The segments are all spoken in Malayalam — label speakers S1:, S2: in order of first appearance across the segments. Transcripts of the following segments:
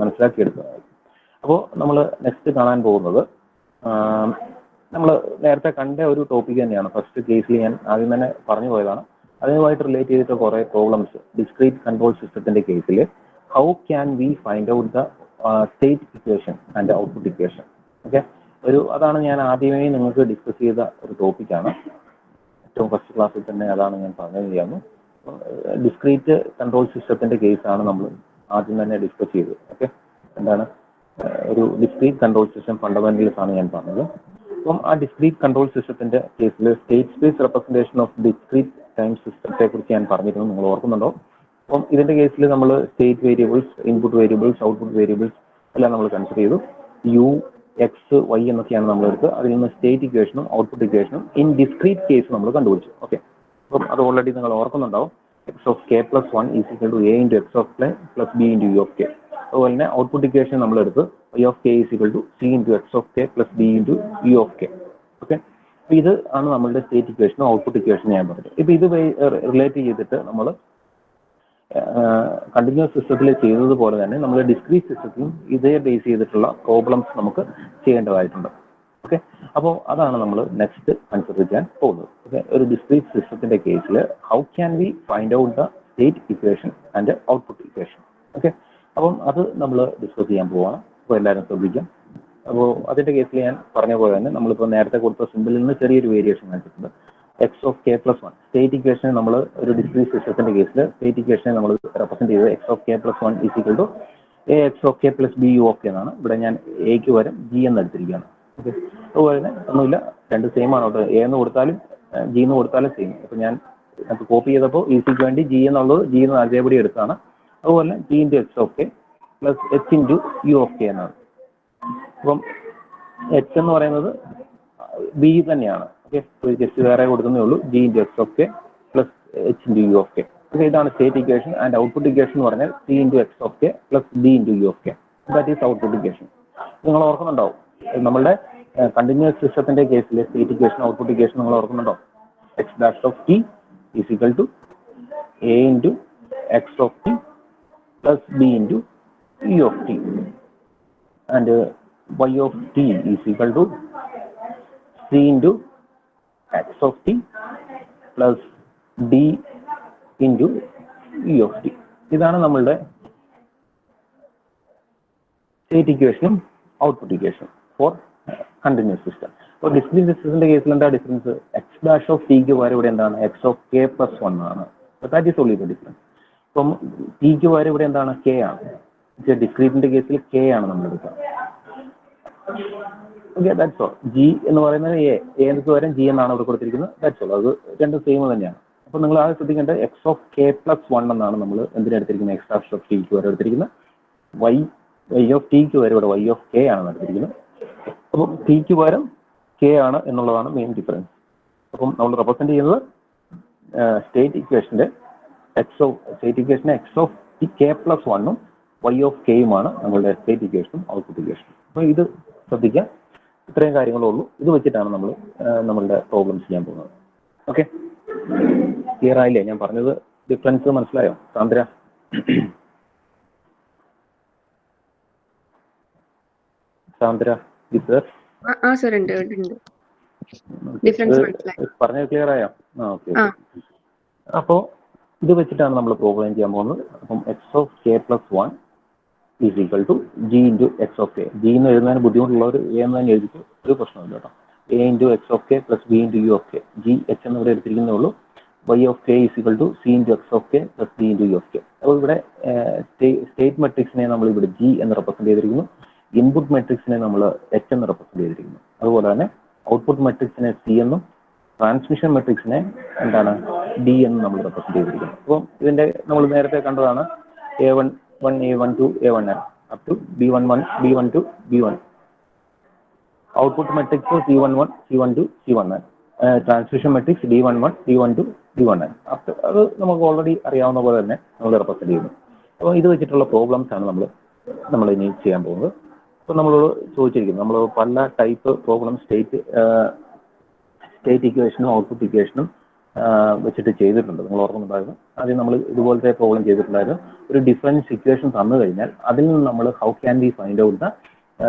S1: മനസ്സിലാക്കിയെടുക്കുന്നതായിരിക്കും. അപ്പോൾ നമ്മൾ നെക്സ്റ്റ് കാണാൻ പോകുന്നത് നമ്മൾ നേരത്തെ കണ്ട ഒരു ടോപ്പിക് തന്നെയാണ്. ഫസ്റ്റ് കേസിൽ ഞാൻ ആദ്യം തന്നെ പറഞ്ഞു പോയതാണ്. അതുമായിട്ട് റിലേറ്റ് ചെയ്തിട്ട് കുറേ പ്രോബ്ലംസ് ഡിസ്ക്രീറ്റ് കൺട്രോൾ സിസ്റ്റത്തിന്റെ കേസിൽ how can we find out the state equation and output equation. Okay, അതാണ് ഞാൻ ആദ്യമേ നിങ്ങൾക്ക് ഡിസ്കസ് ചെയ്ത ഒരു ടോപ്പിക്കാണ്. ഏറ്റവും ഫസ്റ്റ് ക്ലാസ്സിൽ തന്നെ അതാണ് ഞാൻ പറഞ്ഞു ചെയ്യാവുന്നു. ഡിസ്ക്രീറ്റ് കൺട്രോൾ സിസ്റ്റത്തിന്റെ കേസാണ് നമ്മൾ ആദ്യം തന്നെ ഡിസ്കസ് ചെയ്തത്. ഓക്കെ, എന്താണ് ഒരു ഡിസ്ക്രീറ്റ് കൺട്രോൾ സിസ്റ്റം ഫണ്ടമെന്റൽസ് ആണ് ഞാൻ പറഞ്ഞത്. അപ്പം ആ ഡിസ്ക്രീറ്റ് കൺട്രോൾ സിസ്റ്റത്തിന്റെ കേസിൽ state space representation of discrete time സിസ്റ്റത്തെ കുറിച്ച് ഞാൻ പറഞ്ഞിരുന്നു, നിങ്ങൾ ഓർക്കുന്നുണ്ടോ? അപ്പം ഇതിന്റെ കേസിൽ നമ്മൾ state variables, input variables, output variables എല്ലാം നമ്മൾ കൺസിഡർ ചെയ്തു. യു, എക്സ്, വൈ എന്നൊക്കെയാണ് നമ്മൾ എടുത്ത് അതിൽ നിന്ന് സ്റ്റേറ്റ് ഇക്വേഷനും ഔട്ട്പുട്ട് ഇക്വേഷനും ഇൻ ഡിസ്ക്രീറ്റ് കേസ് നമ്മൾ കണ്ടുപിടിച്ചു. ഓക്കെ, അപ്പം അത് ഓൾറെഡി നിങ്ങൾ ഓർക്കുന്നുണ്ടാവും. X of k plus 1 is equal to a into x of k plus b into u of k. അതുപോലെ തന്നെ ഔട്ട്പുട്ട് ഇക്വേഷൻ നമ്മൾ എടുത്ത് y of k is equal to c into x of k plus b into u of k. Okay, അപ്പോൾ ഇത് ആണ് നമ്മളുടെ സ്റ്റേറ്റ് ഇക്വേഷനും ഔട്ട്പുട്ട് ഇക്വേഷനും ഞാൻ പറഞ്ഞത്. ഇപ്പോൾ ഇത് റിലേറ്റ് ചെയ്തിട്ട് നമ്മൾ കണ്ടിന്യൂസ് സിസ്റ്റത്തിൽ ചെയ്തതുപോലെ തന്നെ നമ്മൾ ഡിസ്ക്രീറ്റ് സിസ്റ്റത്തിലും ഇതേ ബേസ് ചെയ്തിട്ടുള്ള പ്രോബ്ലംസ് നമുക്ക് ചെയ്യേണ്ടതായിട്ടുണ്ട്. ഓക്കെ, അപ്പോൾ അതാണ് നമ്മൾ നെക്സ്റ്റ് കൺസിഡർ ചെയ്യാൻ പോകുന്നത്. ഓക്കെ, ഒരു ഡിസ്ക്രീറ്റ് സിസ്റ്റത്തിന്റെ കേസിൽ how can we find out the state equation and output equation. Okay, അപ്പം അത് നമ്മൾ ഡിസ്കസ് ചെയ്യാൻ പോവാണ്. അപ്പോൾ എല്ലാവരും ശ്രദ്ധിക്കാം. അപ്പോൾ അതിന്റെ കേസിൽ ഞാൻ പറഞ്ഞ പോലെ തന്നെ നമ്മളിപ്പോൾ നേരത്തെ കൊടുത്ത സിമ്പിളിൽ നിന്ന് ചെറിയൊരു വേരിയേഷൻ കാണിച്ചിട്ടുണ്ട്. X of k plus 1 state ഇക്വേഷനെ നമ്മൾ ഒരു ഡിസ്ക്രീറ്റ് സിസ്റ്റത്തിന്റെ കേസിൽ സ്റ്റേറ്റ് ഇക്വേഷനെ നമ്മൾ റെപ്രസെന്റ് ചെയ്തത് x of k plus 1 is equal to a x of k plus b u of k എന്നാണ്. ഇവിടെ ഞാൻ എക്ക് പകരം ജി എന്ന് എടുത്തിരിക്കുകയാണ്. ഓക്കെ, അതുപോലെ തന്നെ ഒന്നുമില്ല, രണ്ട് സെയിം ആണ് കേട്ടോ. എ എന്ന് കൊടുത്താലും ജി എന്ന് കൊടുത്താലും സെയിം. അപ്പോൾ ഞാൻ അത് കോപ്പി ചെയ്തപ്പോൾ ഈസിക്ക് വേണ്ടി ജി എന്നുള്ളത് ജി എന്ന് അതേപടി എടുത്താണ്. അതുപോലെ g into x of k plus h into u of k എന്നാണ്. അപ്പം എച്ച് എന്ന് പറയുന്നത് ബി തന്നെയാണ്. ഓക്കെ, ജസ്റ്റ് വേറെ കൊടുക്കുന്നേ ഉള്ളൂ. G into x of k plus h into u of k. Okay, ഇതാണ് state equation. And output equation എന്ന് പറഞ്ഞാൽ c into x of k plus b into u of k. That is output equation. നിങ്ങൾ ഓർക്കുന്നുണ്ടാവും, നമ്മളുടെ കണ്ടിന്യൂസ് സിസ്റ്റത്തിന്റെ കേസിൽ സ്റ്റേറ്റ് ഇക്വേഷൻ ഔട്ട്പുട്ട് ഇക്വേഷൻ നിങ്ങൾ ഓർക്കുന്നുണ്ടോ? X dash of t is equal to a into x of t plus b into e of t and y of t is equal to c into x of t plus d into e of t. ഇതാണ് നമ്മളുടെ സ്റ്റേറ്റ് ഇക്വേഷനും ഔട്ട്പുട്ട് ഇക്വേഷനും ഫോർ കണ്ടിന്യൂസ് സിസ്റ്റം. അപ്പോൾ ഡിസ്ക്രീറ്റ് സിസ്റ്റത്തിന്റെ കേസിൽ എന്താ difference? X dash of tick പകരം ഇവിടെ എന്താണ്? എക്സ് ഓഫ് കെ പ്ലസ് 1 ആണ്. That is only the difference. അപ്പം ടിക്ക് പകരം ഇവിടെ എന്താണ്? കെ ആണ്. ഡിസ്ക്രീറ്റിന്റെ കേസിൽ കെ ആണ് നമ്മൾ എടുക്കുക. Okay, that's all. ജി എന്ന് പറയുന്നത് എക്ക് പകരം ജി എന്നാണ് ഇവിടെ കൊടുത്തിരിക്കുന്നത്. That's all. അത് രണ്ടും സെയിം തന്നെയാണ്. അപ്പോൾ നിങ്ങൾ ആദ്യം ശ്രദ്ധിക്കേണ്ടത് എക്സ് ഓഫ് കെ പ്ലസ് 1 എന്നാണ് നമ്മൾ എന്തിനെടുത്തിരിക്കുന്നത്? എക്സ് ഡാഷ് ഓഫ് ടിക്ക് വരെ എടുത്തിരിക്കുന്നത്. വൈ ഓഫ് ടിക്ക് വരെ ഇവിടെ വൈ ഓഫ് കെ ആണ് എടുത്തിരിക്കുന്നത്. അപ്പം ടിക്ക് പകരം കെ ആണ് എന്നുള്ളതാണ് മെയിൻ ഡിഫറൻസ്. അപ്പം നമ്മൾ റെപ്രസെന്റ് ചെയ്യുന്നത് സ്റ്റേറ്റ് ഇക്വേഷന്റെ എക്സ് ഓഫ് കെ പ്ലസ് 1ഉം വൈ ഓഫ് കെയുമാണ് നമ്മളുടെ സ്റ്റേറ്റ് ഇക്വേഷനും ഔട്ട്പുട്ട് ഇക്വേഷനും. അപ്പോൾ ഇത് ശ്രദ്ധിക്കാം. ഇത്രയും കാര്യങ്ങളേ ഉള്ളൂ. ഇത് വെച്ചിട്ടാണ് നമ്മൾ നമ്മളുടെ പ്രോബ്ലംസ് ചെയ്യാൻ പോകുന്നത്. ഓക്കെ, ക്ലിയർ ആയില്ലേ? ഞാൻ പറഞ്ഞത് ഡിഫറൻസ് മനസ്സിലായോ? സാന്ദ്ര, പറഞ്ഞത് ക്ലിയർ ആയോ? ഓക്കെ. അപ്പോൾ ഇത് വെച്ചിട്ടാണ് നമ്മൾ പ്രോബ്ലം ചെയ്യാൻ പോകുന്നത്. അപ്പം x of k plus 1 is equal to g into x of k. G എന്ന് എഴുതുന്നതിന് ബുദ്ധിമുട്ടുള്ളവർ എ എന്ന് തന്നെ എഴുതിയിട്ട് ഒരു പ്രശ്നമില്ല കേട്ടോ. A into x of k plus b into u of k. G h എന്ന് ഇവിടെ എടുത്തിരിക്കുന്നേ ഉള്ളൂ. Y of k is equal to c into x of k plus b into u of k. അപ്പോൾ ഇവിടെ സ്റ്റേറ്റ് മെട്രിക്സിനെ നമ്മൾ ഇവിടെ ജി എന്ന് റെപ്രസെന്റ് ചെയ്തിരിക്കുന്നു. ഇൻപുട്ട് മെട്രിക്സിനെ നമ്മൾ എച്ച് എന്ന് റെപ്രസെന്റ് ചെയ്തിരിക്കുന്നു. അതുപോലെ തന്നെ ഔട്ട്പുട്ട് മെട്രിക്സിനെ സി എന്നും ട്രാൻസ്മിഷൻ മെട്രിക്സിനെ എന്താണ് ഡി എന്ന് നമ്മൾ റെപ്രസെന്റ് ചെയ്തിരിക്കുന്നു. അപ്പോൾ ഇതിന്റെ നമ്മൾ നേരത്തെ കണ്ടതാണ് A11 A12 A1n up to B11 B12 B1. Output matrix C11 C12 C1n. Transmission matrix D11 D12 D1n. അത് നമുക്ക് ഓൾറെഡി അറിയാവുന്ന പോലെ തന്നെ നമ്മൾ റെപ്രസെന്റ് ചെയ്യുന്നു. അപ്പോൾ ഇത് വെച്ചിട്ടുള്ള പ്രോബ്ലംസ് ആണ് നമ്മൾ ഇനി ചെയ്യാൻ പോകുന്നത്. അപ്പോൾ നമ്മളോട് ചോദിച്ചിരിക്കുന്നു, നമ്മൾ പല ടൈപ്പ് പ്രോബ്ലം സ്റ്റേറ്റ് ഇക്വേഷനും ഔട്ട്പുട്ട് ഇക്വേഷനും വെച്ചിട്ട് ചെയ്തിട്ടുണ്ട്. നിങ്ങൾ ഓർക്കുന്നുണ്ടായിരുന്നു. ആദ്യം നമ്മൾ ഇതുപോലത്തെ പ്രോബ്ലം ചെയ്തിട്ടുണ്ടായിരുന്നു. ഒരു ഡിഫറൻസ് ഇക്വേഷൻ തന്നു കഴിഞ്ഞാൽ അതിൽ നിന്ന് നമ്മൾ how can we find out the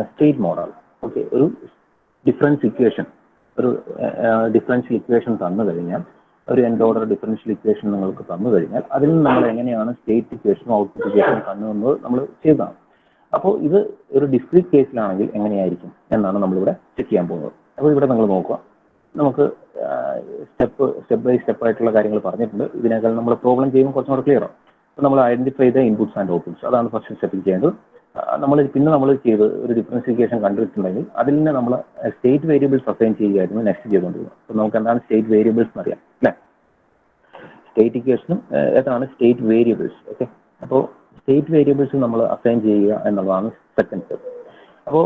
S1: state model. Okay, ഒരു ഡിഫറൻഷ്യൽ ഇക്വേഷൻ തന്നു കഴിഞ്ഞാൽ, ഒരു എൻഡ് ഓർഡർ ഡിഫറൻഷ്യൽ ഇക്വേഷൻ നിങ്ങൾക്ക് തന്നു കഴിഞ്ഞാൽ അതിൽ നിന്ന് നമ്മൾ എങ്ങനെയാണ് സ്റ്റേറ്റ് ഇക്വേഷനും ഔട്ട്പുട്ട് ഇക്വേഷനും തന്നത് നമ്മൾ ചെയ്തതാണ്. അപ്പോൾ ഇത് ഒരു ഡിസ്ക്രീറ്റ് കേസിലാണെങ്കിൽ എങ്ങനെയായിരിക്കും എന്നാണ് നമ്മളിവിടെ ചെക്ക് ചെയ്യാൻ പോകുന്നത്. അപ്പോൾ ഇവിടെ നിങ്ങൾ നോക്കുക, നമുക്ക് സ്റ്റെപ്പ് ബൈ സ്റ്റെപ്പ് ആയിട്ടുള്ള കാര്യങ്ങൾ പറഞ്ഞിട്ടുണ്ട്. ഇതിനേക്കാൾ നമ്മൾ പ്രോബ്ലം ചെയ്യുമ്പോൾ കുറച്ചും കൂടെ ക്ലിയർ ആവും. അപ്പോൾ നമ്മൾ ഐഡന്റിഫൈ ചെയ്ത ഇൻപുട്സ് ആൻഡ് ഔട്ട്പുട്ട്സ്, അതാണ് ഫസ്റ്റ് സ്റ്റെപ്പിൽ ചെയ്യേണ്ടത്. നമ്മൾ ചെയ്ത് ഒരു ഡിഫറൻസിഫിക്കേഷൻ കണ്ടിട്ടുണ്ടെങ്കിൽ അതിൽ നിന്ന് നമ്മൾ സ്റ്റേറ്റ് വേരിയബിൾസ് അസൈൻ ചെയ്യുകയായിരുന്നു നെക്സ്റ്റ് ചെയ്തുകൊണ്ടിരുന്നത്. അപ്പോൾ നമുക്ക് എന്താണ് സ്റ്റേറ്റ് വേരിയബിൾസ് എന്നറിയാം അല്ലേ? സ്റ്റേറ്റ് ഇക്വേഷനും ഏതാണ് സ്റ്റേറ്റ് വേരിയബിൾസ്. ഓക്കെ, അപ്പോൾ സ്റ്റേറ്റ് വേരിയബിൾസ് നമ്മൾ അസൈൻ ചെയ്യുക എന്നുള്ളതാണ് സെക്കൻഡ് സ്റ്റെപ്പ്. അപ്പോൾ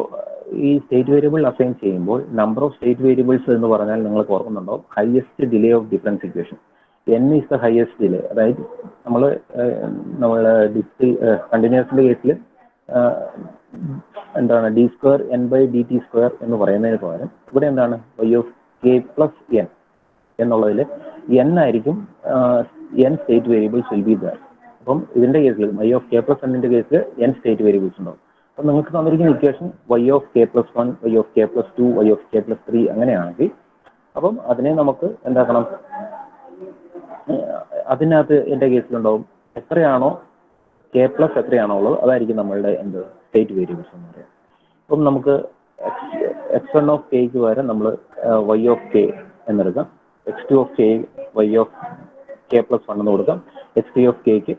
S1: ഈ സ്റ്റേറ്റ് വേരിയബിൾ അസൈൻ ചെയ്യുമ്പോൾ നമ്പർ ഓഫ് സ്റ്റേറ്റ് വേരിയബിൾസ് എന്ന് പറഞ്ഞാൽ നിങ്ങൾക്ക് ഓർക്കുന്നുണ്ടാവും highest delay of difference equation. n is the highest delay. അതായത് നമ്മൾ കണ്ടിന്യൂസിന്റെ കേസിൽ എന്താണ് d² n/dt² എന്ന് പറയുന്നതിന് പകരം ഇവിടെ എന്താണ് y of k + n എന്നുള്ളതിൽ n ആയിരിക്കും n state variables will be there. അപ്പം ഇതിന്റെ കേസിൽ y of k + n കേസിൽ n സ്റ്റേറ്റ് വേരിയബിൾസ് ഉണ്ടാവും. അപ്പം നിങ്ങൾക്ക് തന്നിരിക്കുന്ന equation y of k + 1, y of k + 2, y of k + 3 അങ്ങനെയാണെങ്കിൽ അപ്പം അതിനെ നമുക്ക് എന്താക്കണം, അതിനകത്ത് എൻ്റെ കേസിലുണ്ടാവും എത്രയാണോ k പ്ലസ് എത്രയാണോ ഉള്ളത് അതായിരിക്കും നമ്മളുടെ സ്റ്റേറ്റ് വേരിയബിൾസ് എന്ന് പറയാം. അപ്പം നമുക്ക് x1 of kക്ക് പകരം നമ്മൾ y of k എന്നെടുക്കാം, x2 of k y of k + 1 എന്ന് കൊടുക്കാം, x3 of kക്ക്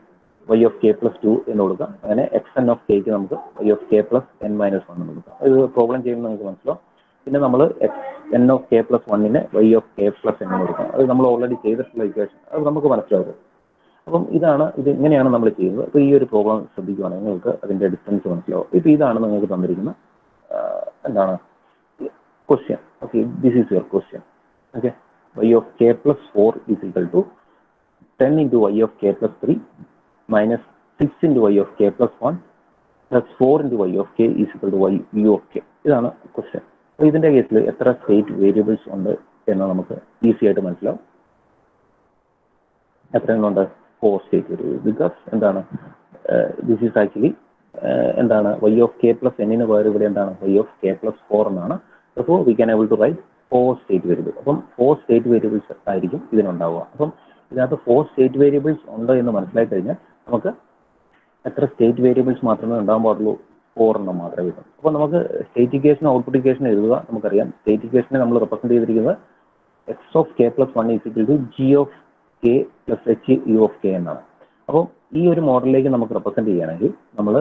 S1: y of k + 2 എന്ന് കൊടുക്കാം. അങ്ങനെ xn of kക്ക് നമുക്ക് y of k + n - 1 എന്ന് കൊടുക്കാം. ഇത് പ്രോബ്ലം ചെയ്യുമ്പോൾ നമുക്ക് മനസ്സിലാവും. പിന്നെ നമ്മൾ n of k + 1-ന് y of k + n എന്ന് കൊടുക്കാം. അത് നമ്മൾ ഓൾറെഡി ചെയ്തിട്ടുള്ള ഇക്വേഷൻ, അത് നമുക്ക് മനസ്സിലാവും. അപ്പം ഇത് ഇങ്ങനെയാണ് നമ്മൾ ചെയ്യുന്നത്. അപ്പോൾ ഈ ഒരു പ്രോബ്ലം ശ്രദ്ധിക്കുകയാണെങ്കിൽ നിങ്ങൾക്ക് അതിൻ്റെ ഡിഫറൻസ് മനസ്സിലാവും. ഇപ്പോൾ ഇതാണ് നിങ്ങൾക്ക് തന്നിരിക്കുന്ന എന്താണ് question. Okay, this is your question. Okay, y of k + 4 = 10 × y of k + 3 minus 6 × y of k + 1 plus 4 × y of k = u of k. ഇതാണ് ക്വസ്റ്റ്യൻ. അപ്പോൾ ഇതിൻ്റെ കേസിൽ എത്ര സ്റ്റേറ്റ് വേരിയബിൾസ് ഉണ്ട് എന്ന് നമുക്ക് ഈസി ആയിട്ട് മനസ്സിലാവും. എത്ര എണ്ണമുണ്ട്? 4 സ്റ്റേറ്റ് വേരിയബിൾസ്. ബിക്കോസ് എന്താണ് ദിസ് ഈസ് ആക്ച്വലി എന്താണ് y of k + n-ന് പകരം ഇവിടെ എന്താണ് y of k + 4 എന്നാണ്. അപ്പോൾ we can able to write 4 state variable. അപ്പം 4 സ്റ്റേറ്റ് വേരിയബിൾസ് ആയിരിക്കും ഇതിനുണ്ടാവുക. അപ്പം ഇതിനകത്ത് 4 സ്റ്റേറ്റ് വേരിയബിൾസ് ഉണ്ട് എന്ന് മനസ്സിലായി കഴിഞ്ഞാൽ നമുക്ക് എത്ര സ്റ്റേറ്റ് വേരിയബിൾസ് മാത്രമേ ഉണ്ടാകാൻ പാടുള്ളൂ? 4 എണ്ണം മാത്രമേ കിട്ടും. അപ്പോൾ നമുക്ക് സ്റ്റേറ്റ് ഇക്വേഷൻ ഔട്ട്പുട്ട് ഇക്വേഷൻ എഴുതുക. നമുക്കറിയാം സ്റ്റേറ്റ് ഇക്വേഷനെ നമ്മൾ റെപ്രസെന്റ് ചെയ്തിരിക്കുന്നത് x of k + 1 = g of k + h u of k എന്നാണ്. അപ്പോൾ ഈ ഒരു മോഡലിലേക്ക് നമുക്ക് റെപ്രസെന്റ് ചെയ്യുകയാണെങ്കിൽ നമ്മൾ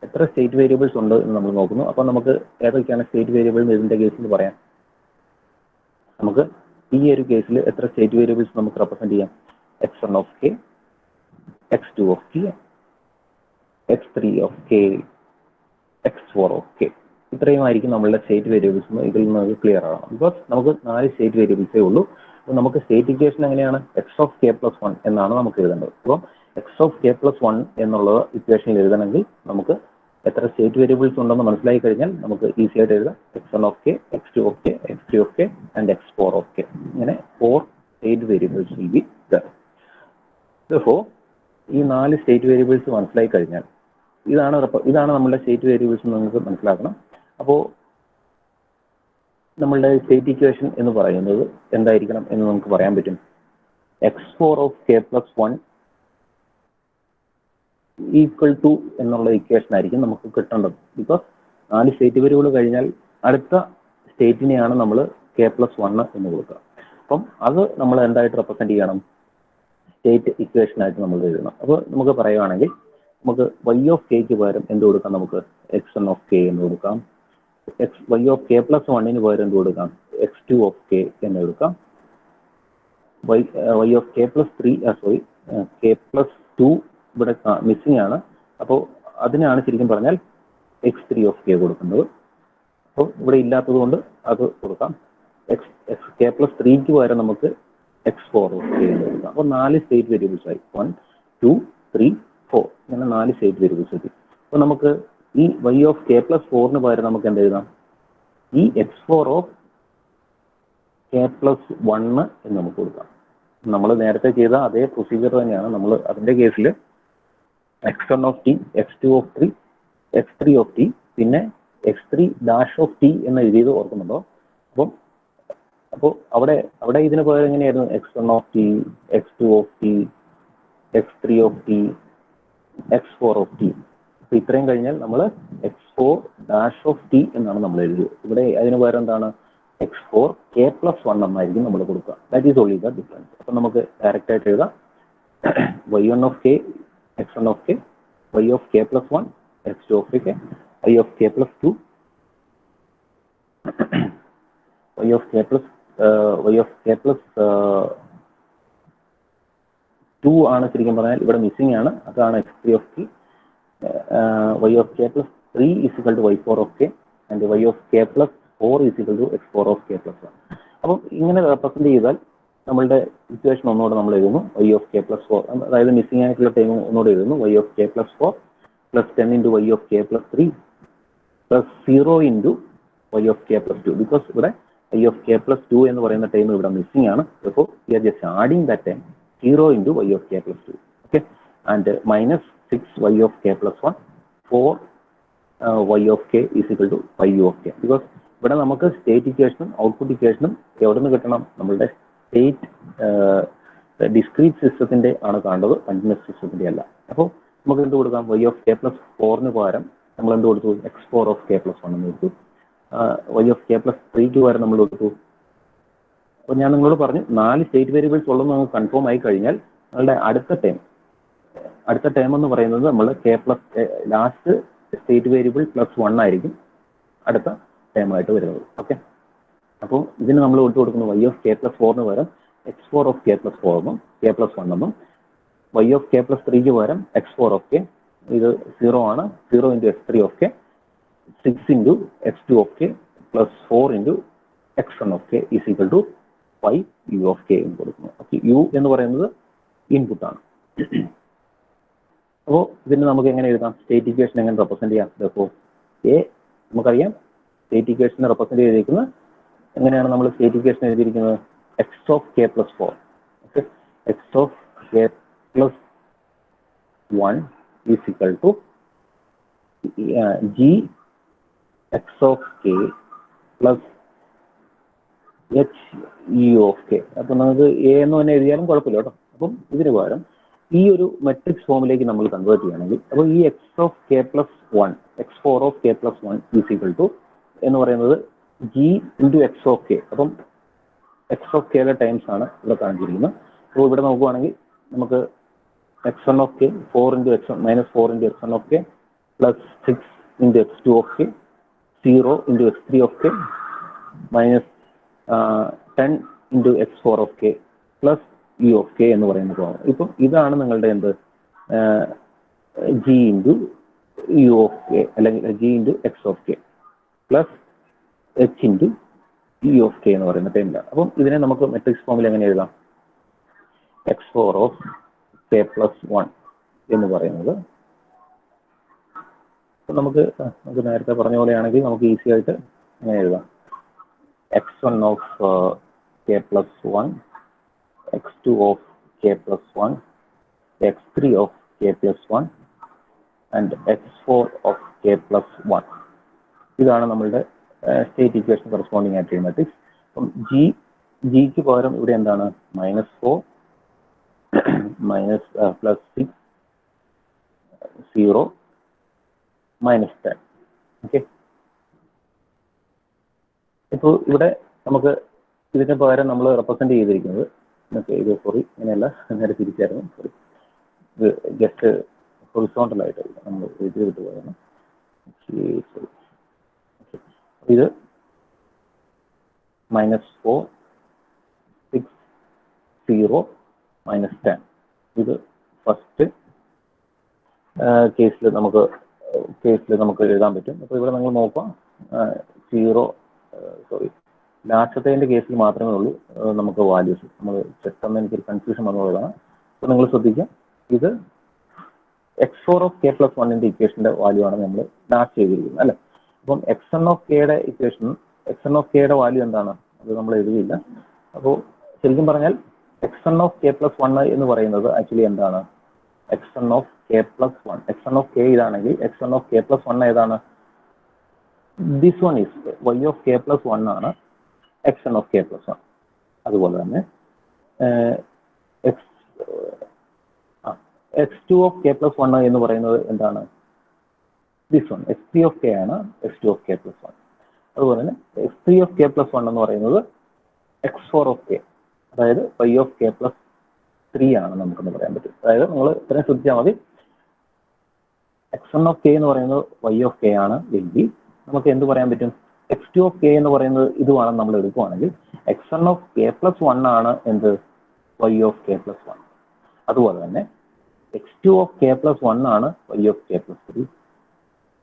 S1: എത്ര സ്റ്റേറ്റ് വേരിയബിൾസ് ഉണ്ട് എന്ന് നമ്മൾ നോക്കുന്നു. അപ്പോൾ നമുക്ക് ഏതൊക്കെയാണ് സ്റ്റേറ്റ് വേരിയബിൾ എന്ന് ഇതിന്റെ കേസിൽ പറയാം. നമുക്ക് ഈ ഒരു കേസിൽ എത്ര സ്റ്റേറ്റ് വേരിയബിൾസ് നമുക്ക് റെപ്രസെന്റ് ചെയ്യാം? x1 of k, x2 of k, x3 of k, x4 of k. ഇത്രയുമായിരിക്കും നമ്മളുടെ സ്റ്റേറ്റ് വേരിയബിൾസ് എന്ന് ഇതിൽ നിന്ന് ക്ലിയർ ആകണം. ബിക്കോസ് നമുക്ക് 4 സ്റ്റേറ്റ് വേരിയബിൾസേ ഉള്ളൂ. അപ്പോൾ നമുക്ക് സ്റ്റേറ്റ് ഇക്വേഷൻ എങ്ങനെയാണ്? x of k + 1 എന്നാണ് നമുക്ക് എഴുതേണ്ടത്. അപ്പം x of k + 1 എന്നുള്ളത് ഇക്വേഷനിൽ എഴുതണമെങ്കിൽ നമുക്ക് എത്ര സ്റ്റേറ്റ് വേരിയബിൾസ് ഉണ്ടെന്ന് മനസ്സിലായി കഴിഞ്ഞാൽ നമുക്ക് ഈസി ആയിട്ട് എഴുതാം x1 of k, x2 of k, x3 of k and x4 of k. ഇങ്ങനെ 4 state variables will be there. അപ്പോൾ ഈ 4 സ്റ്റേറ്റ് വേരിയബിൾസ് മനസ്സിലായി കഴിഞ്ഞാൽ ഇതാണ് നമ്മളുടെ സ്റ്റേറ്റ് വേരിയബിൾസ് നിങ്ങൾക്ക് മനസ്സിലാക്കണം. അപ്പോൾ നമ്മളുടെ സ്റ്റേറ്റ് ഇക്വേഷൻ എന്ന് പറയുന്നത് എന്തായിരിക്കണം എന്ന് നമുക്ക് പറയാൻ പറ്റും. x4 of k + 1 = എന്നുള്ള ഇക്വേഷൻ ആയിരിക്കും നമുക്ക് കിട്ടേണ്ടത്. ബിക്കോസ് 4 സ്റ്റേറ്റ് വേരിയബിൾ കഴിഞ്ഞാൽ അടുത്ത സ്റ്റേറ്റിനെയാണ് നമ്മൾ k + 1 എന്ന് കൊടുക്കുക. അപ്പം അത് നമ്മൾ എന്തായിട്ട് റെപ്രസെന്റ് ചെയ്യണം? സ്റ്റേറ്റ് ഇക്വേഷൻ ആയിട്ട് നമ്മൾ എഴുതണം. അപ്പോൾ നമുക്ക് പറയുകയാണെങ്കിൽ നമുക്ക് y of kക്ക് പകരം എന്ത് കൊടുക്കാം? നമുക്ക് x1 of k എന്ന് കൊടുക്കാം. y of k + 1-ന് പകരം എന്ത് കൊടുക്കാം? x2 of k എന്ന് എടുക്കാം. y of k + 3 k + 2 ഇവിടെ മിസ്സിംഗ് ആണ്. അപ്പോൾ അതിനാണ് ശരിക്കും പറഞ്ഞാൽ x3 of k കൊടുക്കുന്നത്. അപ്പോൾ ഇവിടെ ഇല്ലാത്തത് കൊണ്ട് അത് കൊടുക്കാം. k + 3ക്ക് പകരം നമുക്ക് x4 of k എന്ന് കൊടുക്കാം. അപ്പോൾ 4 സ്റ്റേറ്റ് വേരിയബിൾസ് ആയി. 1, 2, 3, 4 ഇങ്ങനെ 4 സ്റ്റേറ്റ് വേരിയബിൾസ് എത്തി. അപ്പോൾ നമുക്ക് ഈ y of k + 4-ന് പകരം നമുക്ക് എന്ത് എഴുതാം? ഈ x4 of k + 1 എന്ന് നമുക്ക് കൊടുക്കാം. നമ്മൾ നേരത്തെ ചെയ്ത അതേ പ്രൊസീജിയർ തന്നെയാണ് നമ്മൾ അതിൻ്റെ കേസിൽ x1 of T, x2 of 3, x3 of T, പിന്നെ x3 ഡാഷ് ഓഫ് ടി എന്ന് എഴുതിയത് ഓർക്കുന്നുണ്ടോ? അപ്പോൾ അവിടെ ഇതിന് പകരം എങ്ങനെയായിരുന്നു? x1 of T, x2 of T, x3 of T, x4 of T. അപ്പോൾ ഇത്രയും കഴിഞ്ഞാൽ നമ്മൾ x4 ഡാഷ് ഓഫ് ടി എന്നാണ് നമ്മൾ എഴുതിയത്. ഇവിടെ അതിന് പകരം എന്താണ്? x4 k+1 എന്നായിരിക്കും നമ്മൾ കൊടുക്കുക. That is only the difference. അപ്പം നമുക്ക് ഡയറക്റ്റ് ആയിട്ട് എഴുതാം y1 of k, x1 of k, y of k+1, x2 of k, y of k+2, y of k+2 ആണ് ശരിക്കും പറഞ്ഞാൽ ഇവിടെ മിസ്സിംഗ് ആണ്. അതാണ് x3 of k. y of k+3 is equal to y4 of k and y of k+4 is equal to x4 of k+1. അപ്പം ഇങ്ങനെ റെപ്രസെന്റ് ചെയ്താൽ നമ്മളുടെ ഇക്വേഷൻ ഒന്നുകൂടെ നമ്മൾ എഴുതുന്നു y of k+4, അതായത് മിസ്സിംഗ് ആയിട്ടുള്ള ടൈം ഒന്നുകൂടെ എഴുതുന്നു y of k+4 plus 10 into y of k+3 plus 0 into y of k+2, because ഇവിടെ y of k+2 എന്ന് പറയുന്ന ടൈം ഇവിടെ മിസ്സിംഗ് ആണ്. അപ്പോൾ we are just adding that time 0 into y of k+2, okay, and minus 6 y of k+1 4 y of k is equal to 5 of k, because ഇവിടെ നമുക്ക് സ്റ്റേറ്റ് ഇക്വേഷനും ഔട്ട്പുട്ട് ഇക്വേഷനും എവിടെ നിന്ന് കിട്ടണം? നമ്മളുടെ സ്റ്റേറ്റ് ഡിസ്ക്രീറ്റ് സിസ്റ്റത്തിന്റെ ആണ് കാണേണ്ടത്, കണ്ടിന്യൂസ് സിസ്റ്റത്തിന്റെ അല്ല. അപ്പോൾ നമുക്ക് എന്ത് കൊടുക്കാം? y of k+4 പകരം നമ്മൾ എന്ത് കൊടുത്തു? x4 of k+1 എന്ന് കൊടുത്തു. y of k+3 പകരം നമ്മൾ കൊടുത്തു. അപ്പോൾ ഞാൻ നിങ്ങളോട് പറഞ്ഞു 4 സ്റ്റേറ്റ് വേരിയബിൾസ് ഉള്ളതെന്ന് നമുക്ക് കൺഫേം ആയി കഴിഞ്ഞാൽ നമ്മളുടെ അടുത്ത ടേം എന്ന് പറയുന്നത് നമ്മൾ ലാസ്റ്റ് സ്റ്റേറ്റ് വേരിയബിൾ +1 ആയിരിക്കും അടുത്ത ടേം ആയിട്ട് വരുന്നത്. ഓക്കെ, അപ്പോൾ ഇതിന് നമ്മൾ കൊടുക്കുന്നു y of k+4 പകരം x4 of k+4 എന്നും k+1 എന്നും, y of k+3 പകരം x4 of k, ഇത് 0 ആണ്, 0 into x3 of k, 6 into x2 of k plus 4 into x1 of k is equal to 5 u of k എന്ന് കൊടുക്കുന്നു. ഓക്കെ, u എന്ന് പറയുന്നത് ഇൻപുട്ടാണ്. അപ്പോൾ ഇതിന് നമുക്ക് എങ്ങനെ എഴുതാം? സ്റ്റേറ്റ് ഇക്വേഷൻ എങ്ങനെ റെപ്രസെന്റ് ചെയ്യാം? അപ്പോൾ നമുക്കറിയാം സ്റ്റേറ്റ് ഇക്വേഷനെ റെപ്രസെന്റ് ചെയ്തിരിക്കുന്നത് എങ്ങനെയാണ്? നമ്മൾ സ്റ്റേറ്റ് ഇക്വേഷൻ എഴുതിയിരിക്കുന്നത് x of k+4, okay, x of k+1 is equal to g x of k plus h e of k. അപ്പം നമുക്ക് a എന്ന് തന്നെ എഴുതിയാലും കുഴപ്പമില്ല കേട്ടോ. അപ്പം ഇതിന് പകരം ഈ ഒരു മെട്രിക്സ് ഫോമിലേക്ക് നമ്മൾ കൺവേർട്ട് ചെയ്യുകയാണെങ്കിൽ, അപ്പോൾ ഈ x of k+1, x4 of k+1 is equal to എന്ന് പറയുന്നത് g into x of k. അപ്പം x of kയുടെ ടൈംസ് ആണ് ഇവിടെ കാണിച്ചിരിക്കുന്നത്. അപ്പോൾ ഇവിടെ നോക്കുവാണെങ്കിൽ നമുക്ക് x1 of k 4 into x1 minus 4 into x1 of k plus 6 into x2 of k, 0 into x3 of k minus 10 into x4 of k plus u of k എന്ന് പറയുന്നത്. ഇപ്പം ഇതാണ് നിങ്ങളുടെ എന്ത് g into u of k അല്ലെങ്കിൽ g into x of k plus h into u of k എന്ന് പറയുന്ന ടൈമില്ല. അപ്പം ഇതിനെ നമുക്ക് മെട്രിക്സ് ഫോമിൽ എങ്ങനെ എഴുതാം? x4 of k+1 എന്ന് പറയുന്നത് നമുക്ക് നേരത്തെ പറഞ്ഞ പോലെയാണെങ്കിൽ നമുക്ക് ഈസി ആയിട്ട് എങ്ങനെ എഴുതാം? x1 of k+1, x2 of k+1, x3 of k+1 and x4 of k+1. ഇതാണ് നമ്മളുടെ സ്റ്റേറ്റ് ഇക്വേഷൻ കറസ്പോണ്ടിങ് ആയിട്ട് മെട്രിക്സ്. അപ്പം ജിക്ക് പകരം ഇവിടെ എന്താണ്? -4 +6 0 -10. ഓക്കെ, ഇപ്പോൾ ഇവിടെ നമുക്ക് ഇതിന് പകരം നമ്മൾ റെപ്രസെന്റ് ചെയ്തിരിക്കുന്നത് ഇത് ഇങ്ങനെയല്ല, നേരെ തിരിച്ചായിരുന്നു. ഇത് ജസ്റ്റ് ഹൊറിസോണ്ടലായിട്ട് നമ്മൾ എഴുതി വിട്ടു പോയാണ്. ഇത് -4 6 0 -10. ഇത് ഫസ്റ്റ് കേസിൽ നമുക്ക് എഴുതാൻ പറ്റും. അപ്പോൾ ഇവിടെ നിങ്ങൾ നോക്കാം 0 ലാസ്റ്റത്തെ കേസിൽ മാത്രമേ ഉള്ളൂ നമുക്ക് വാല്യൂസ് നമ്മൾ പെട്ടെന്ന് എനിക്കൊരു കൺഫ്യൂഷൻ വന്നുള്ളതാണ്. അപ്പോൾ നിങ്ങൾ ശ്രദ്ധിക്കാം, ഇത് x4 of k+1 ഇക്വേഷന്റെ വാല്യൂ ആണ് നമ്മൾ ലാസ്റ്റ് ചെയ്തിരിക്കുന്നത് അല്ലെ. അപ്പം x1 of kയുടെ ഇക്വേഷൻ x1 of kയുടെ വാല്യൂ എന്താണ്? അത് നമ്മൾ എഴുതിയില്ല. അപ്പോൾ ശരിക്കും പറഞ്ഞാൽ x n of k plus one എന്ന് പറയുന്നത് ആക്ച്വലി എന്താണ്? X n of k plus one. X n of k ഇതാണെങ്കിൽ x n of k plus one ഏതാണ്? This one is y of k plus one ആണ് x n of k plus one. അതുപോലെ തന്നെ x two of k plus one എന്ന് പറയുന്നത് എന്താണ്? This one x three of k ആണ് x two of k plus one. അതുപോലെ തന്നെ x three of k plus one എന്ന് പറയുന്നത് എക്സ് ഫോർ ഓഫ് കെ, അതായത് y of k plus three ആണ് നമുക്കെന്ന് പറയാൻ പറ്റും. അതായത് നിങ്ങൾ ഇത്രയും ശ്രദ്ധിച്ചാൽ മതി. എക്സ് വൺ ഓഫ് കെ എന്ന് പറയുന്നത് വൈ ഓഫ് കെ ആണ് എങ്കിൽ നമുക്ക് എന്ത് പറയാൻ പറ്റും? എക്സ് ടു ഓഫ് കെ എന്ന് പറയുന്നത് ഇതുവാണെന്ന് നമ്മൾ എടുക്കുകയാണെങ്കിൽ x one of k plus one ആണ് എന്ത്? Y of k plus one. അതുപോലെ തന്നെ x two of k plus one ആണ് y of k plus three.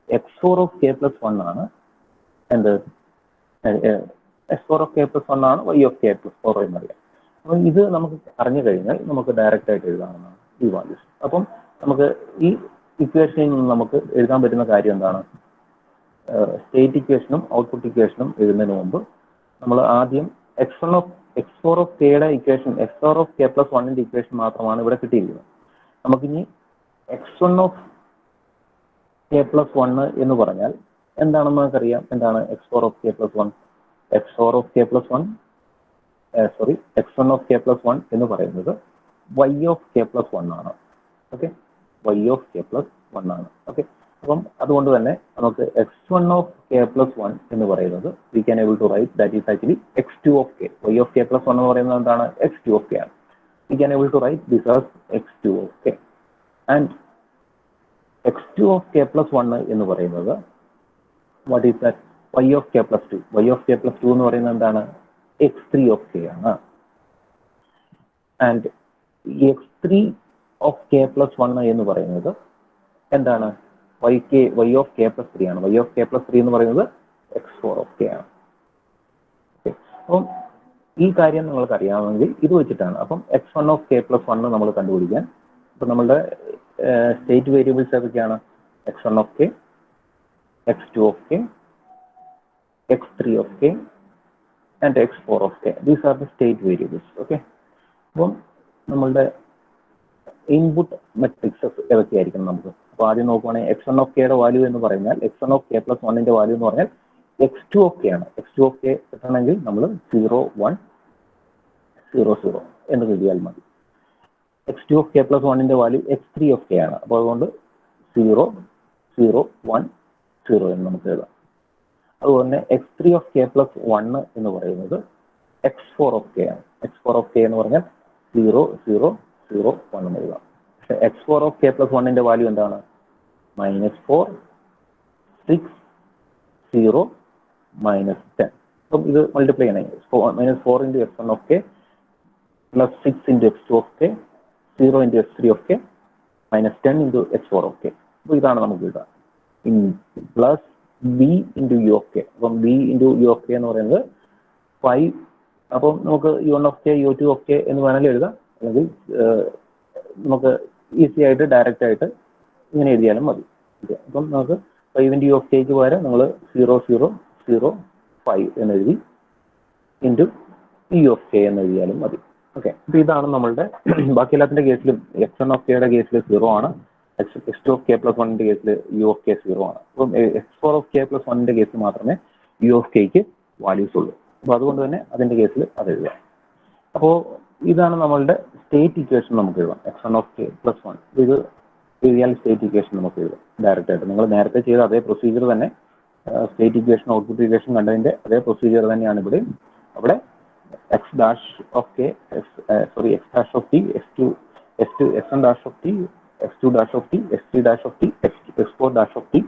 S1: X four of k plus one ആണ് എന്ത്? X four of k plus one ആണ് y of k plus four എന്നറിയാം. അപ്പം ഇത് നമുക്ക് അറിഞ്ഞു കഴിഞ്ഞാൽ നമുക്ക് ഡയറക്റ്റ് ആയിട്ട് എഴുതാവുന്നതാണ് ഈ വാല്യൂസ്. അപ്പം നമുക്ക് ഈ ഇക്വേഷനിൽ നിന്ന് നമുക്ക് എഴുതാൻ പറ്റുന്ന കാര്യം എന്താണ്? സ്റ്റേറ്റ് ഇക്വേഷനും ഔട്ട്പുട്ട് ഇക്വേഷനും എഴുതുന്നതിന് മുമ്പ് നമ്മൾ ആദ്യം എക്സ് ഫോർ ഓഫ് കെയുടെ equation, x four of k plus വണ്ണിന്റെ ഇക്വേഷൻ മാത്രമാണ് ഇവിടെ കിട്ടിയിരിക്കുന്നത്. നമുക്കിനി x one of k plus one എന്ന് പറഞ്ഞാൽ എന്താണെന്ന് നമുക്കറിയാം. എന്താണ് x four of k plus one? X four of k plus one x one of k plus one എന്ന് പറയുന്നത് y of k plus one ആണ്. Okay, y of k plus one ആണ്. ഓക്കെ, അപ്പം അതുകൊണ്ട് തന്നെ നമുക്ക് X one of k plus one എന്ന് പറയുന്നത് we can able to write that is actually x two of k. Y of k plus one എന്ന് പറയുന്നത് എന്താണ്? എക്സ് ടു ഓഫ് കെ ആണ്. We can able to write this as x two of k. And x two of k plus one എന്ന് പറയുന്നത് what is that? Y of k plus two. Y of k plus two എന്ന് പറയുന്നത് എന്താണ്? എക്സ് ത്രീ ഓഫ് കെ ആണ്. And x three of k plus one എന്ന് പറയുന്നത് എന്താണ്? Y of k plus three ആണ്. Y of k plus three എന്ന് പറയുന്നത് എക്സ് ഫോർ ഓഫ് കെ ആണ്. അപ്പം ഈ കാര്യം നിങ്ങൾക്ക് അറിയാമെങ്കിൽ ഇത് വെച്ചിട്ടാണ് അപ്പം x one of k plus one നമ്മൾ കണ്ടുപിടിക്കാൻ. ഇപ്പം നമ്മളുടെ സ്റ്റേറ്റ് വേരിയബിൾസ് ഏതൊക്കെയാണ്? X one of k, x two of k, x three of k and x four of k. These are the state variables. Okay, അപ്പം നമ്മളുടെ ഇൻപുട്ട് മെട്രിക്സസ് ഏതൊക്കെയായിരിക്കും നമുക്ക്? അപ്പോൾ ആദ്യം നോക്കുവാണെങ്കിൽ എക്സ് വൺ ഓഫ് കെയുടെ വാല്യൂ എന്ന് പറഞ്ഞാൽ x one of k plus വണ്ണിന്റെ വാല്യൂ എന്ന് പറഞ്ഞാൽ എക്സ് ടു ഓഫ് കെ ആണ്. എക്സ് ടു ഓഫ് കെ കിട്ടണമെങ്കിൽ നമ്മൾ 0 1 0 0 എന്ന് എഴുതിയാൽ മതി. X two of k plus വണ്ണിന്റെ value x three of k ആണ്. അപ്പോൾ അതുകൊണ്ട് 0 0 1 0 എന്ന് നമുക്ക് എഴുതാം. അതുപോലെ തന്നെ x three of k plus one എന്ന് പറയുന്നത് എക്സ് ഫോർ ഓഫ് കെ ആണ്. എക്സ് ഫോർ ഓഫ് കെ എന്ന് പറഞ്ഞാൽ 0 0 0 1 എന്ന് എഴുതാം. പക്ഷെ x four of k plus വണ്ണിന്റെ വാല്യൂ എന്താണ്? -4 6 0 -10. അപ്പം ഇത് മൾട്ടിപ്ലൈ ചെയ്യണമെങ്കിൽ -4 into x one of k plus 6 into x two of k 0 into x three of k -10 into x four of k. അപ്പോൾ ഇതാണ് നമുക്ക് എഴുതാം. Plus b into u of k. അപ്പം b into u of k എന്ന് പറയുന്നത് 5. അപ്പം നമുക്ക് u one of k u two of k എന്ന് വേണമെങ്കിൽ എഴുതാം. അല്ലെങ്കിൽ നമുക്ക് ഈസി ആയിട്ട് ഡയറക്റ്റ് ആയിട്ട് ഇങ്ങനെ എഴുതിയാലും മതി. ഓക്കെ, അപ്പം നമുക്ക് 5 into യു ഓഫ് കെക്ക് പകരം നമ്മൾ 0 0 0 5 എന്ന് എഴുതി ഇൻറ്റു യു ഓഫ് കെ എന്ന് എഴുതിയാലും മതി. ഓക്കെ, അപ്പോൾ ഇതാണ് നമ്മളുടെ ബാക്കി എല്ലാത്തിൻ്റെ കേസിലും എക്സ് വൺ ഓഫ് കെയുടെ കേസിൽ 0 ആണ്. X two of k plus വണ്ണിന്റെ കേസിൽ യു ഓഫ് കെ 0 ആണ്. അപ്പം x four of k plus വണ്ണിന്റെ കേസിൽ മാത്രമേ യു ഓഫ് കെക്ക് വാല്യൂസ് ഉള്ളൂ. അപ്പോൾ അതുകൊണ്ട് തന്നെ അതിന്റെ കേസിൽ അത് എഴുതാം. അപ്പോൾ ഇതാണ് നമ്മളുടെ സ്റ്റേറ്റ് ഇക്വേഷൻ നമുക്ക് എഴുതാം. X one of k plus one ഇത് എഴുതിയാൽ സ്റ്റേറ്റ് ഇക്വേഷൻ നമുക്ക് എഴുതാം ഡയറക്റ്റ് ആയിട്ട്. നിങ്ങൾ നേരത്തെ ചെയ്ത അതേ പ്രൊസീജിയർ തന്നെ, സ്റ്റേറ്റ് ഇക്വേഷൻ ഔട്ട്പുട്ട് ഇക്വേഷൻ കണ്ടതിന്റെ അതേ പ്രൊസീജിയർ തന്നെയാണ് ഇവിടെ. അവിടെ x dash of k x dash of t, x one dash of t, x two dash of t, x three dash of t, x four dash of t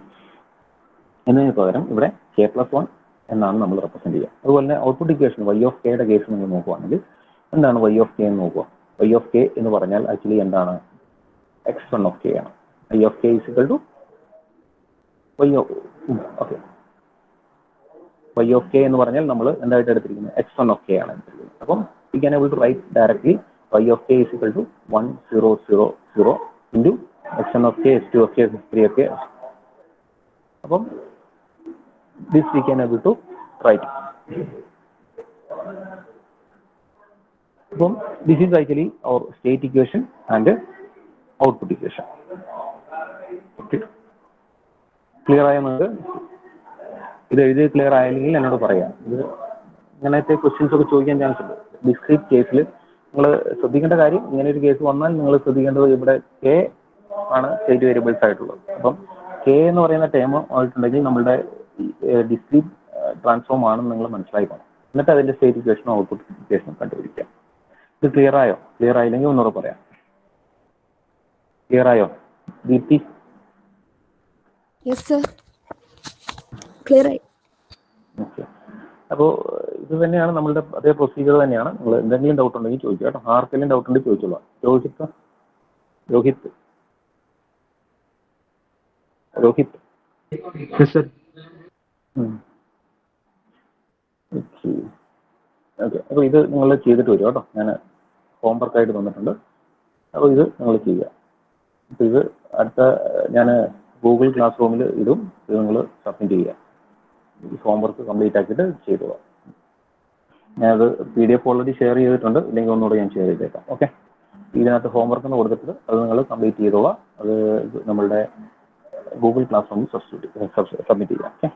S1: എന്നതിന് പകരം ഇവിടെ കെ പ്ലസ് വൺ എന്നാണ് നമ്മൾ റെപ്രസെന്റ് ചെയ്യുക. അതുപോലെ തന്നെ ഔട്ട്പുട്ട് ഇക്വേഷൻ വൈ ഓഫ് കെയുടെ കേസ് നിങ്ങൾ നോക്കുകയാണെങ്കിൽ എന്താണ് വൈ ഓഫ് കെ എന്ന് നോക്കുക. വൈ ഓഫ് കെ എന്ന് പറഞ്ഞാൽ ആക്ച്വലി എന്താണ്? എക്സ് വൺ ഓഫ് കെ ആണ്. Y of k is equal to y of k എന്ന് പറഞ്ഞാൽ നമ്മൾ എന്തായിട്ട് എടുത്തിരിക്കുന്നത്? എക്സ് വൺ ഓഫ് കെ ആണ് എടുത്തിരിക്കുന്നത്. അപ്പം we can able to write directly y of k is equal to 1 0 0 0 into x one of k, x two of k, x three of k. അപ്പം this we can able to write. അപ്പം this is actually our state equation and output equation. Clear ആയോ നിങ്ങൾക്ക്? ഇത് എഴുതി ക്ലിയർ ആയില്ലെങ്കിൽ എന്നോട് പറയാം. ഇത് ഇങ്ങനത്തെ ക്വസ്റ്റ്യൻസ് ഒക്കെ ചോദിക്കാൻ ചാൻസ് ഉണ്ട്. ഡിസ്ക്രീറ്റ് കേസിൽ നിങ്ങൾ ശ്രദ്ധിക്കേണ്ട കാര്യം, ഇങ്ങനെ ഒരു കേസ് വന്നാൽ നിങ്ങൾ ശ്രദ്ധിക്കേണ്ടത് ഇവിടെ കെ ആണ് സ്റ്റേറ്റ് വേരിയബിൾസ് ആയിട്ടുള്ളത്. അപ്പം കെ എന്ന് പറയുന്ന ടേം ആയിട്ടുണ്ടെങ്കിൽ നമ്മളുടെ ഡിസ്ക്രീറ്റ് ട്രാൻസ്ഫോം ആണെന്ന് നിങ്ങൾ മനസ്സിലാക്കണം. എന്നിട്ട് അതിന്റെ സ്റ്റേറ്റ് ഇക്വേഷനും ഔട്ട്പുട്ട് ഇക്വേഷനും കണ്ടുപിടിക്കാം. ഇത് ക്ലിയർ ആയോ? ക്ലിയർ ആയില്ലെങ്കിൽ ഒന്നുകൂടെ പറയാം. ക്ലിയർ ആയോ ദീപ്തി?
S2: ക്ലിയർ ആയി.
S1: ഓക്കെ. അപ്പോൾ ഇത് തന്നെയാണ് നമ്മളുടെ അതേ പ്രൊസീജിയർ തന്നെയാണ്. നിങ്ങൾ എന്തെങ്കിലും ഡൗട്ട് ഉണ്ടെങ്കിൽ ചോദിക്കുക കേട്ടോ. ആർക്കെങ്കിലും ഡൗട്ട് ഉണ്ടെങ്കിൽ ചോദിച്ചോളാം. രോഹിത് രോഹിത് രോഹിത് ഓക്കെ. അപ്പോൾ ഇത് നിങ്ങൾ ചെയ്തിട്ട് വരും കേട്ടോ. ഞാൻ ഹോംവർക്കായിട്ട് തന്നിട്ടുണ്ട്. അപ്പോൾ ഇത് നിങ്ങൾ ചെയ്യുക. അപ്പോൾ ഇത് അടുത്ത ഞാൻ ഗൂഗിൾ ക്ലാസ് റൂമിൽ ഇടും. ഇത് നിങ്ങൾ സബ്മിറ്റ് ചെയ്യുക. ഈ ഹോംവർക്ക് കംപ്ലീറ്റ് ആക്കിയിട്ട് ചെയ്തോളാം. ഞാനത് PDF ഓൾറെഡി ഷെയർ ചെയ്തിട്ടുണ്ട്. ഇല്ലെങ്കിൽ ഒന്നുകൂടെ ഞാൻ ഷെയർ ചെയ്തേക്കാം. ഓക്കെ. ഇതിനകത്ത് ഹോംവർക്ക് എന്ന് കൊടുത്തിട്ട് അത് നിങ്ങൾ കംപ്ലീറ്റ് ചെയ്തോളാം. അത് നമ്മളുടെ ഗൂഗിൾ ക്ലാസ് റൂമിൽ സബ്മിറ്റ് ചെയ്യാം. ഓക്കെ.